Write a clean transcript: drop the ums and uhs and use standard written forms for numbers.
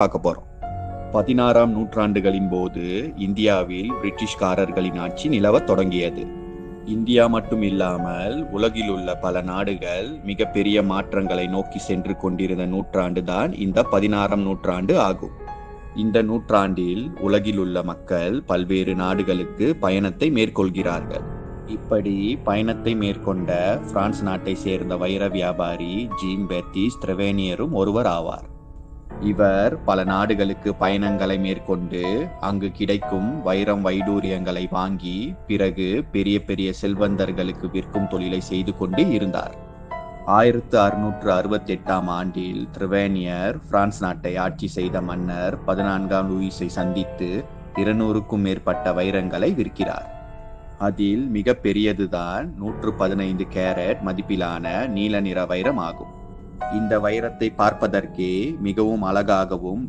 பார்க்க போறோம். 16ஆம் நூற்றாண்டுகளின் போது இந்தியாவில் பிரிட்டிஷ்காரர்களின் ஆட்சி நிலவத் தொடங்கியது. இந்தியா மட்டும் இல்லாமல் உலகில் உள்ள பல நாடுகள் மிகப்பெரிய மாற்றங்களை நோக்கி சென்று கொண்டிருந்த நூற்றாண்டு தான் இந்த 16ஆம் நூற்றாண்டு ஆகும். இந்த நூற்றாண்டில் உலகில் உள்ள மக்கள் பல்வேறு நாடுகளுக்கு பயணத்தை மேற்கொள்கிறார்கள். இப்படி பயணத்தை மேற்கொண்ட பிரான்ஸ் நாட்டை சேர்ந்த வைர வியாபாரி ஜீன் பேப்டிஸ்ட் ட்ரெவேனியரும் ஒருவர் ஆவார். இவர் பல நாடுகளுக்கு பயணங்களை மேற்கொண்டு அங்கு கிடைக்கும் வைரம் வைடூரியங்களை வாங்கி பிறகு பெரிய பெரிய செல்வந்தர்களுக்கு விற்கும் தொழிலை செய்து கொண்டு இருந்தார். 1668ஆம் ஆண்டில் ட்ரெவேனியர் பிரான்ஸ் நாட்டை ஆட்சி செய்த மன்னர் 14ஆம் லூயிஸை சந்தித்து 200க்கும் மேற்பட்ட வைரங்களை விற்கிறார். அதில் மிக பெரியதுதான் 115 கேரட் மதிப்பிலான நீல நிற வைரம் ஆகும். இந்த வைரத்தை பார்ப்பதற்கே மிகவும் அழகாகவும்